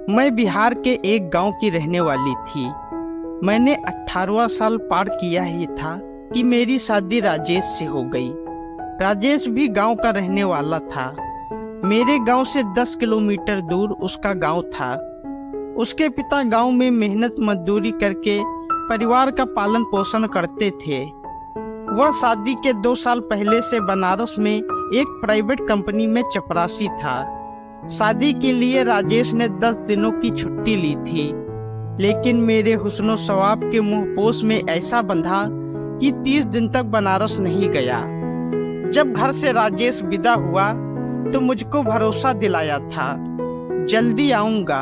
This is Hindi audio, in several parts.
मैं बिहार के एक गांव की रहने वाली थी। मैंने 18वां साल पार किया ही था कि मेरी शादी राजेश से हो गई। राजेश भी गांव का रहने वाला था। मेरे गांव से 10 किलोमीटर दूर उसका गांव था। उसके पिता गांव में मेहनत मजदूरी करके परिवार का पालन पोषण करते थे। वह शादी के 2 साल पहले से बनारस में एक प्राइवेट कंपनी में चपरासी था। शादी के लिए राजेश ने 10 दिनों की छुट्टी ली थी, लेकिन मेरे हुस्नो सवाब के मुंहपोश में ऐसा बंधा कि 30 दिन तक बनारस नहीं गया। जब घर से राजेश विदा हुआ तो मुझको भरोसा दिलाया था, जल्दी आऊंगा,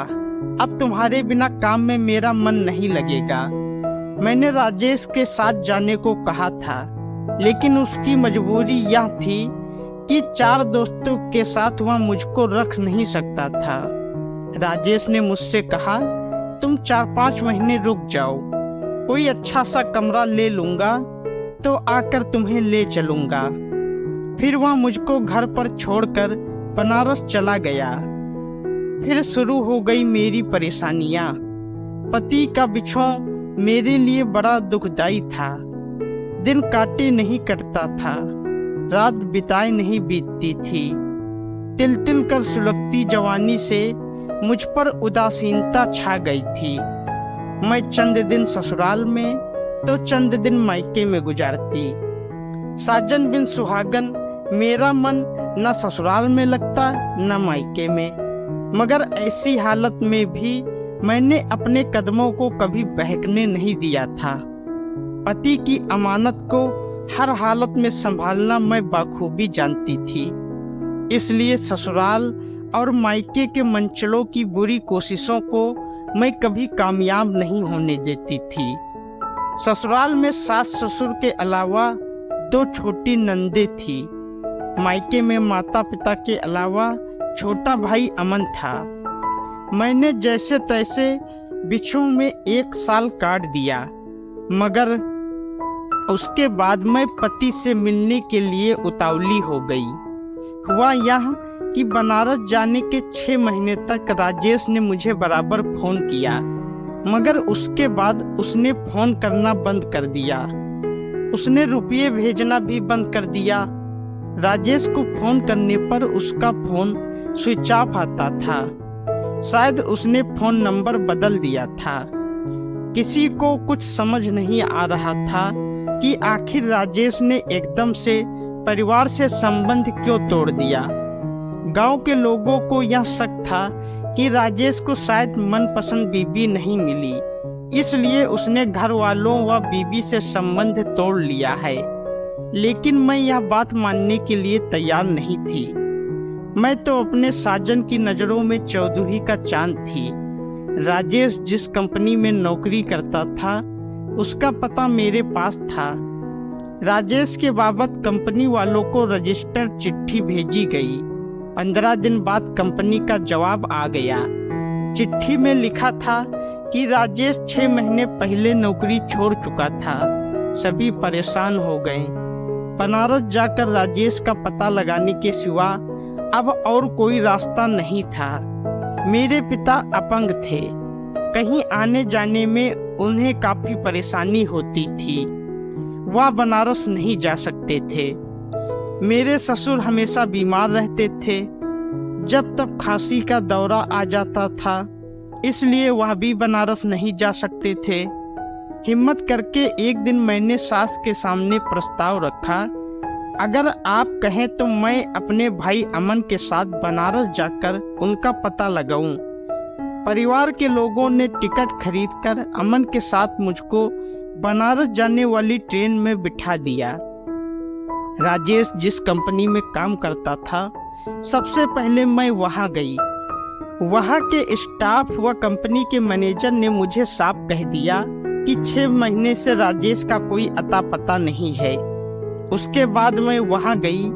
अब तुम्हारे बिना काम में मेरा मन नहीं लगेगा। मैंने राजेश के साथ जाने को कहा था, लेकिन उसकी मजबूरी यह थी कि 4 दोस्तों के साथ वह मुझको रख नहीं सकता था। राजेश ने मुझसे कहा, तुम 4-5 महीने रुक जाओ, कोई अच्छा सा कमरा ले लूंगा तो आकर तुम्हें ले चलूंगा। फिर वह मुझको घर पर छोड़कर बनारस चला गया। फिर शुरू हो गई मेरी परेशानियां। पति का बिछोह मेरे लिए बड़ा दुखदाई था। दिन काटे नहीं कटता था, रात बिताए नहीं बीतती थी। तिल तिल कर सुलगती जवानी से मुझ पर उदासीनता छा गई थी। मैं चंद दिन ससुराल में तो चंद दिन मायके में गुजारती। साजन बिन सुहागन मेरा मन न ससुराल में लगता न मायके में। मगर ऐसी हालत में भी मैंने अपने कदमों को कभी बहकने नहीं दिया था। पति की अमानत को हर हालत में संभालना मैं बखूबी जानती थी। इसलिए ससुराल और मायके के मंचलों की बुरी कोशिशों को मैं कभी कामयाब नहीं होने देती थी। ससुराल में सास ससुर के अलावा 2 छोटी नंदे थी। मायके में माता पिता के अलावा छोटा भाई अमन था। मैंने जैसे तैसे बिछोह में 1 साल काट दिया, मगर उसके बाद मैं पति से मिलने के लिए उतावली हो गई। हुआ यह कि बनारस जाने के 6 महीने तक राजेश ने मुझे बराबर फोन किया, मगर उसके बाद उसने फोन करना बंद कर दिया। उसने रुपये भेजना भी बंद कर दिया। राजेश को फोन करने पर उसका फोन स्विच ऑफ आता था। शायद उसने फोन नंबर बदल दिया था। किसी को कुछ समझ नहीं आ रहा था कि आखिर राजेश ने एकदम से परिवार से संबंध क्यों तोड़ दिया। गांव के लोगों को यह शक था कि राजेश को शायद मनपसंद बीबी नहीं मिली, इसलिए उसने घर वालों व बीबी से संबंध तोड़ लिया है। लेकिन मैं यह बात मानने के लिए तैयार नहीं थी। मैं तो अपने साजन की नज़रों में चौदहवीं का चांद थी। राजेश जिस कंपनी में नौकरी करता था उसका पता मेरे पास था। राजेश के बाबत कंपनी वालों को रजिस्टर चिट्ठी भेजी गई। 15 दिन बाद कंपनी का जवाब आ गया। चिट्ठी में लिखा था कि राजेश 6 महीने पहले नौकरी छोड़ चुका था। सभी परेशान हो गए। बनारस जाकर राजेश का पता लगाने के सिवा अब और कोई रास्ता नहीं था। मेरे पिता अपंग थे। कहीं आने जाने में उन्हें काफी परेशानी होती थी। वह बनारस नहीं जा सकते थे। मेरे ससुर हमेशा बीमार रहते थे। जब तक खांसी का दौरा आ जाता था, इसलिए वह भी बनारस नहीं जा सकते थे। हिम्मत करके एक दिन मैंने सास के सामने प्रस्ताव रखा, अगर आप कहें तो मैं अपने भाई अमन के साथ बनारस जाकर उनका पता लगाऊं। परिवार के लोगों ने टिकट खरीदकर अमन के साथ मुझको बनारस जाने वाली ट्रेन में बिठा दिया। राजेश जिस कंपनी में काम करता था, सबसे पहले मैं वहां गई। वहां के स्टाफ व कंपनी के मैनेजर ने मुझे साफ कह दिया कि 6 महीने से राजेश का कोई अता पता नहीं है। उसके बाद मैं वहां गई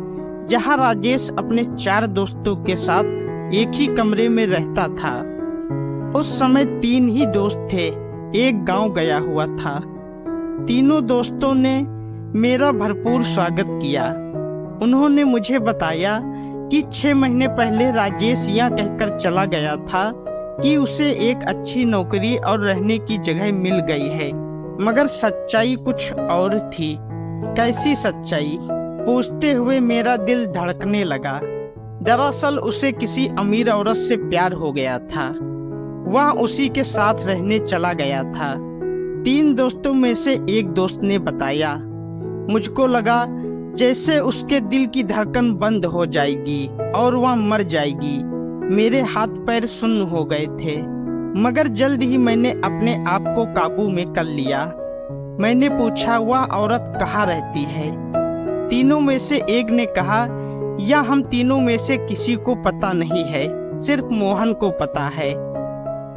जहां राजेश अपने 4 दोस्तों के साथ एक ही कमरे में रहता था। उस समय 3 ही दोस्त थे। एक गांव गया हुआ था। तीनों दोस्तों ने मेरा भरपूर स्वागत किया। उन्होंने मुझे बताया कि 6 महीने पहले राजेश यह कहकर चला गया था कि उसे एक अच्छी नौकरी और रहने की जगह मिल गई है, मगर सच्चाई कुछ और थी। कैसी सच्चाई? पूछते हुए मेरा दिल धड़कने लगा। दरअसल उसे किसी अमीर औरत से प्यार हो गया था। वह उसी के साथ रहने चला गया था। 3 दोस्तों में से एक दोस्त ने बताया। मुझको लगा जैसे उसके दिल की धड़कन बंद हो जाएगी और वह मर जाएगी। मेरे हाथ पैर सुन्न हो गए थे, मगर जल्द ही मैंने अपने आप को काबू में कर लिया। मैंने पूछा, वह औरत कहाँ रहती है? तीनों में से एक ने कहा, या हम तीनों में से किसी को पता नहीं है, सिर्फ मोहन को पता है।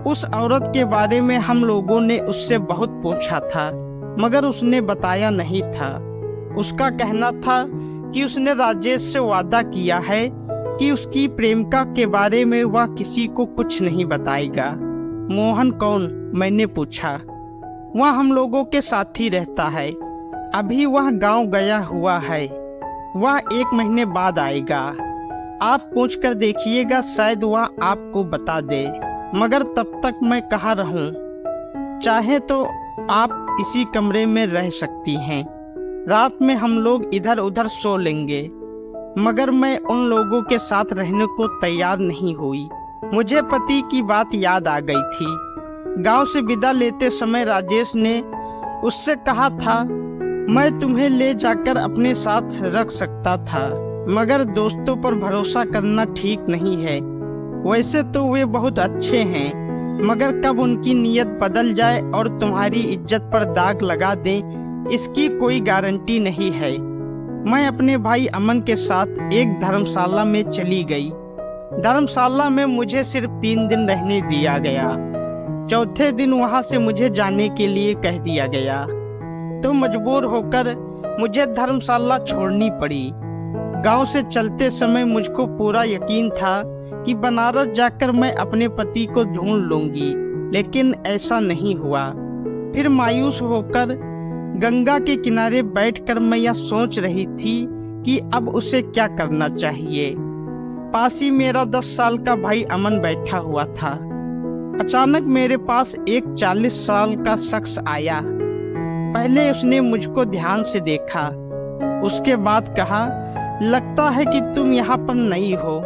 उस औरत के बारे में हम लोगों ने उससे बहुत पूछा था, मगर उसने बताया नहीं था। उसका कहना था कि उसने राजेश से वादा किया है कि उसकी प्रेमिका के बारे में वह किसी को कुछ नहीं बताएगा। मोहन कौन? मैंने पूछा। वह हम लोगों के साथ ही रहता है। अभी वह गांव गया हुआ है। वह 1 महीने बाद आएगा। आप पूछ कर देखिएगा, शायद वह आपको बता दे। मगर तब तक मैं कहाँ रहूं? चाहे तो आप इसी कमरे में रह सकती हैं। रात में हम लोग इधर उधर सो लेंगे। मगर मैं उन लोगों के साथ रहने को तैयार नहीं हुई। मुझे पति की बात याद आ गई थी। गांव से विदा लेते समय राजेश ने उससे कहा था, मैं तुम्हें ले जाकर अपने साथ रख सकता था, मगर दोस्तों पर भरोसा करना ठीक नहीं है। वैसे तो वे बहुत अच्छे हैं, मगर कब उनकी नीयत बदल जाए और तुम्हारी इज्जत पर दाग लगा दें, इसकी कोई गारंटी नहीं है। मैं अपने भाई अमन के साथ एक धर्मशाला में चली गई। धर्मशाला में मुझे सिर्फ 3 दिन रहने दिया गया। चौथे दिन वहां से मुझे जाने के लिए कह दिया गया, तो मजबूर होकर मुझे धर्मशाला छोड़नी पड़ी। गांव से चलते समय मुझको पूरा यकीन था कि बनारस जाकर मैं अपने पति को ढूंढ लूंगी, लेकिन ऐसा नहीं हुआ। फिर मायूस होकर गंगा के किनारे बैठकर मैं यह सोच रही थी कि अब उसे क्या करना चाहिए। पास ही मेरा 10 साल का भाई अमन बैठा हुआ था। अचानक मेरे पास एक 40 साल का शख्स आया। पहले उसने मुझको ध्यान से देखा, उसके बाद कहा, लगता है कि तुम यहाँ पर नई हो,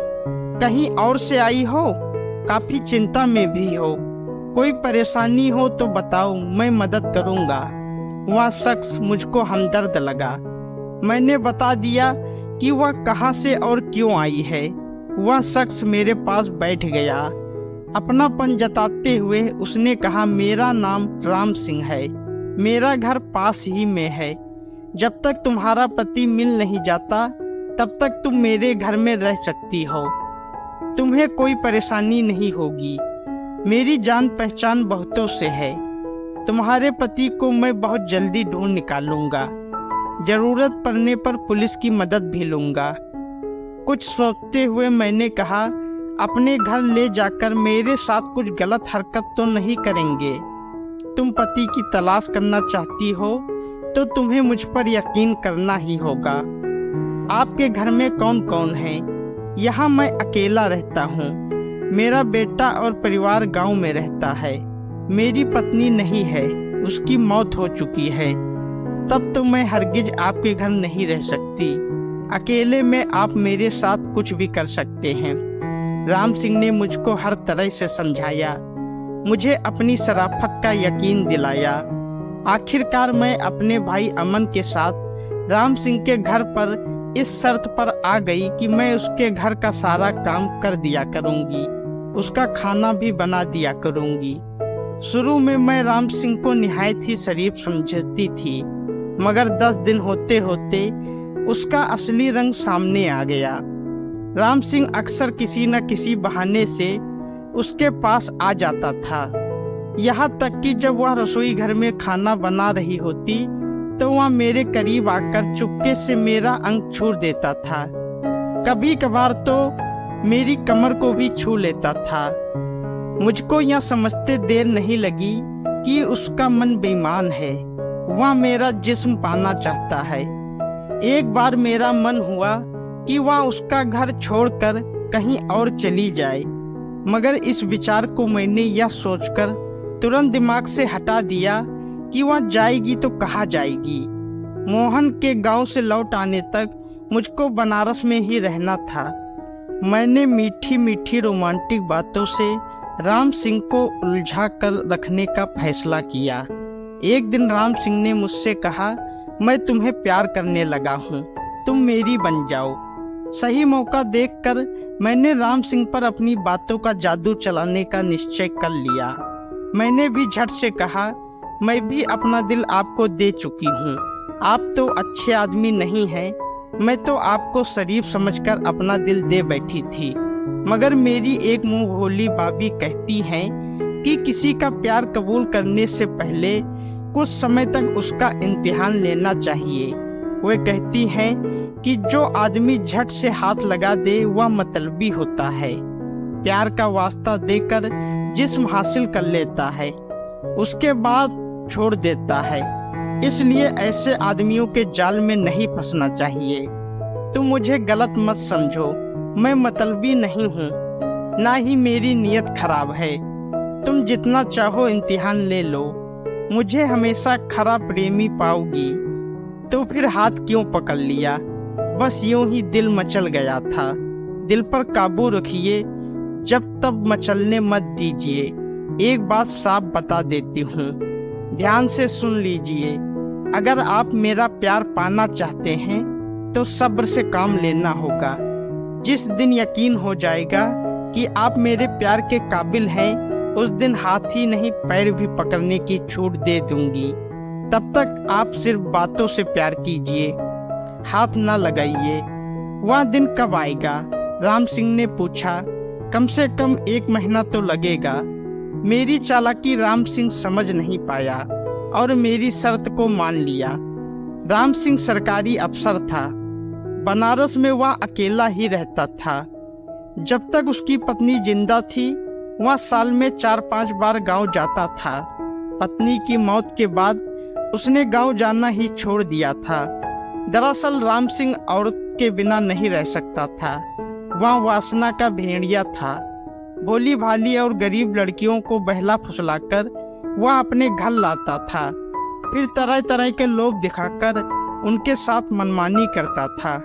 कहीं और से आई हो, काफी चिंता में भी हो। कोई परेशानी हो तो बताओ, मैं मदद करूँगा। वह शख्स मुझको हमदर्द लगा। मैंने बता दिया कि वह कहाँ से और क्यों आई है। वह शख्स मेरे पास बैठ गया। अपनापन जताते हुए उसने कहा, मेरा नाम राम सिंह है, मेरा घर पास ही में है। जब तक तुम्हारा पति मिल नहीं जाता तब तक तुम मेरे घर में रह सकती हो। तुम्हें कोई परेशानी नहीं होगी। मेरी जान पहचान बहुतों से है। तुम्हारे पति को मैं बहुत जल्दी ढूंढ निकालूंगा। जरूरत पड़ने पर पुलिस की मदद भी लूंगा। कुछ सोचते हुए मैंने कहा, अपने घर ले जाकर मेरे साथ कुछ गलत हरकत तो नहीं करेंगे? तुम पति की तलाश करना चाहती हो तो तुम्हें मुझ पर यकीन करना ही होगा। आपके घर में कौन कौन है? यहाँ मैं अकेला रहता हूँ। मेरा बेटा और परिवार गांव में रहता है। मेरी पत्नी नहीं है, उसकी मौत हो चुकी है। तब तो मैं हरगिज आपके घर नहीं रह सकती। अकेले में आप मेरे साथ कुछ भी कर सकते हैं। राम सिंह ने मुझको हर तरह से समझाया, मुझे अपनी शराफत का यकीन दिलाया। आखिरकार मैं अपने भाई अमन के साथ राम सिंह के घर पर इस शर्त पर आ गई कि मैं उसके घर का सारा काम कर दिया करूंगी, उसका खाना भी बना दिया करूंगी। शुरू में मैं राम सिंह को निहायत ही शरीफ समझती थी, मगर 10 दिन होते होते उसका असली रंग सामने आ गया। राम सिंह अक्सर किसी न किसी बहाने से उसके पास आ जाता था। यहाँ तक कि जब वह रसोई घर में खाना बना रही होती तो वह मेरे करीब आकर चुपके से मेरा अंग छू देता था। कभी कभार तो मेरी कमर को भी छू लेता था। मुझको यह समझते देर नहीं लगी कि उसका मन बेईमान है, वह मेरा जिस्म पाना चाहता है। एक बार मेरा मन हुआ कि वह उसका घर छोड़कर कहीं और चली जाए, मगर इस विचार को मैंने यह सोचकर तुरंत दिमाग से हटा दिया कि वह जाएगी तो कहाँ जाएगी। मोहन के गांव से लौट आने तक मुझको बनारस में ही रहना था। मैंने मीठी मीठी रोमांटिक बातों से राम सिंह को उलझा कर रखने का फैसला किया। एक दिन राम सिंह ने मुझसे कहा, मैं तुम्हें प्यार करने लगा हूँ, तुम मेरी बन जाओ। सही मौका देखकर मैंने राम सिंह पर अपनी बातों का जादू चलाने का निश्चय कर लिया। मैंने भी झट से कहा, मैं भी अपना दिल आपको दे चुकी हूँ। आप तो अच्छे आदमी नहीं हैं, मैं तो आपको शरीफ समझकर अपना दिल दे बैठी थी। मगर मेरी एक मुंह भोली भाभी कहती हैं कि किसी का प्यार कबूल करने से पहले कुछ समय तक उसका इम्तिहान लेना चाहिए। वे कहती हैं कि जो आदमी झट से हाथ लगा दे वह मतलबी होता है। प्यार का वास्ता देकर जिस्म हासिल कर लेता है, उसके बाद छोड़ देता है। इसलिए ऐसे आदमियों के जाल में नहीं फंसना चाहिए। तुम मुझे गलत मत समझो, मैं मतलबी नहीं हूँ, ना ही मेरी नीयत खराब है। तुम जितना चाहो इम्तिहान ले लो, मुझे हमेशा खरा प्रेमी पाओगी। तो फिर हाथ क्यों पकड़ लिया? बस यूं ही दिल मचल गया था। दिल पर काबू रखिए, जब तब मचलने मत दीजिए। एक बात साफ बता देती हूँ, ध्यान से सुन लीजिए। अगर आप मेरा प्यार पाना चाहते हैं तो सब्र से काम लेना होगा। जिस दिन यकीन हो जाएगा कि आप मेरे प्यार के काबिल हैं, उस दिन हाथ ही नहीं पैर भी पकड़ने की छूट दे दूंगी। तब तक आप सिर्फ बातों से प्यार कीजिए, हाथ ना लगाइए। वह दिन कब आएगा? राम सिंह ने पूछा। कम से कम 1 महीना तो लगेगा। मेरी चालाकी राम सिंह समझ नहीं पाया और मेरी शर्त को मान लिया। राम सिंह सरकारी अफसर था। बनारस में वह अकेला ही रहता था। जब तक उसकी पत्नी जिंदा थी, वह साल में 4-5 बार गांव जाता था। पत्नी की मौत के बाद उसने गांव जाना ही छोड़ दिया था। दरअसल राम सिंह औरत के बिना नहीं रह सकता था। वह वासना का भेड़िया था। भोली भाली और गरीब लड़कियों को बहला फुसलाकर वह अपने घर लाता था, फिर तरह तरह के लोभ दिखाकर उनके साथ मनमानी करता था।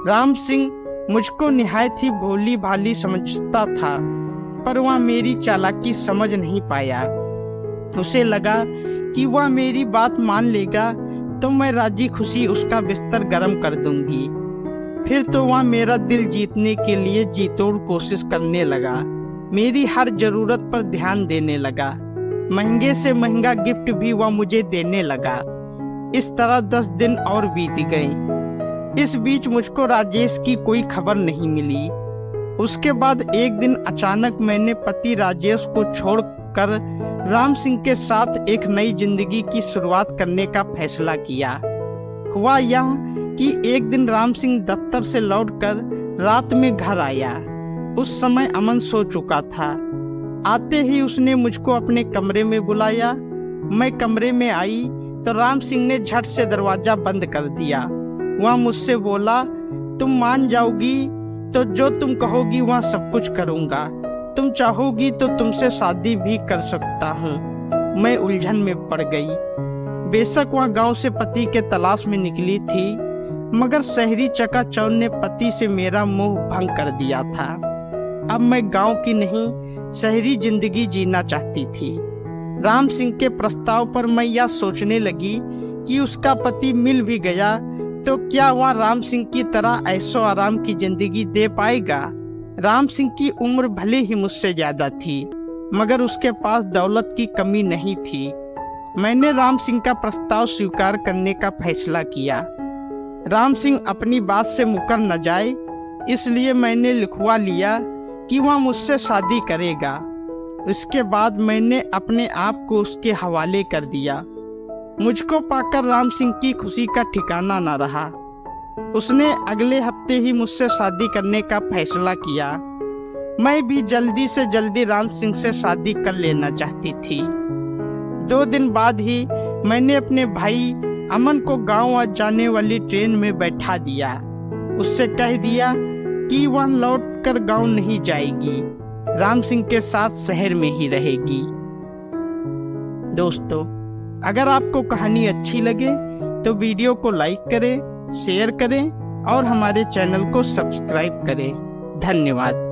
राम सिंह मुझको निहायत ही भोली भाली समझता था, पर वह मेरी चालाकी समझ नहीं पाया। उसे लगा कि वह मेरी बात मान लेगा तो मैं राजी खुशी उसका बिस्तर गर्म कर दूंगी। फिर तो वह मेरा दिल जीतने के लिए जी तोड़ कोशिश करने लगा। मेरी हर जरूरत पर ध्यान देने लगा। महंगे से महंगा गिफ्ट भी वह मुझे देने लगा। इस तरह 10 दिन और बीत गए। इस बीच मुझको राजेश की कोई खबर नहीं मिली। उसके बाद एक दिन अचानक मैंने पति राजेश को छोड़कर राम सिंह के साथ एक नई जिंदगी की शुरुआत करने का फैसला किया। हुआ यह कि एक दिन राम सिंह दफ्तर से लौटकर रात में घर आया। उस समय अमन सो चुका था। आते ही उसने मुझको अपने कमरे में बुलाया। मैं कमरे में आई तो राम सिंह ने झट से दरवाजा बंद कर दिया। वह मुझसे बोला, तुम मान जाओगी तो जो तुम कहोगी वह सब कुछ करूँगा। तुम चाहोगी तो तुमसे शादी भी कर सकता हूँ। मैं उलझन में पड़ गई। बेशक वह गांव से पति के तलाश में निकली थी, मगर शहरी चकाचौंध ने पति से मेरा मोह भंग कर दिया था। अब मैं गांव की नहीं शहरी जिंदगी जीना चाहती थी। राम सिंह के प्रस्ताव पर मैं यह सोचने लगी कि उसका पति मिल भी गया तो क्या वह राम सिंह की तरह ऐशो आराम की जिंदगी दे पाएगा। राम सिंह की उम्र भले ही मुझसे ज्यादा थी, मगर उसके पास दौलत की कमी नहीं थी। मैंने राम सिंह का प्रस्ताव स्वीकार करने का फैसला किया। राम सिंह अपनी बात से मुकर न जाए, इसलिए मैंने लिखवा लिया कि वह मुझसे शादी करेगा। इसके बाद मैंने अपने आप को उसके हवाले कर दिया। मुझको पाकर राम सिंह की खुशी का ठिकाना न रहा। उसने अगले हफ्ते ही मुझसे शादी करने का फैसला किया। मैं भी जल्दी से जल्दी राम सिंह से शादी कर लेना चाहती थी। 2 दिन बाद ही मैंने अपने भाई अमन को गांव जाने वाली ट्रेन में बैठा दिया। उससे कह दिया कि वह लौटकर गांव नहीं जाएगी। राम सिंह के साथ शहर में ही रहेगी। दोस्तों, अगर आपको कहानी अच्छी लगे तो वीडियो को लाइक करें, शेयर करें और हमारे चैनल को सब्सक्राइब करें। धन्यवाद।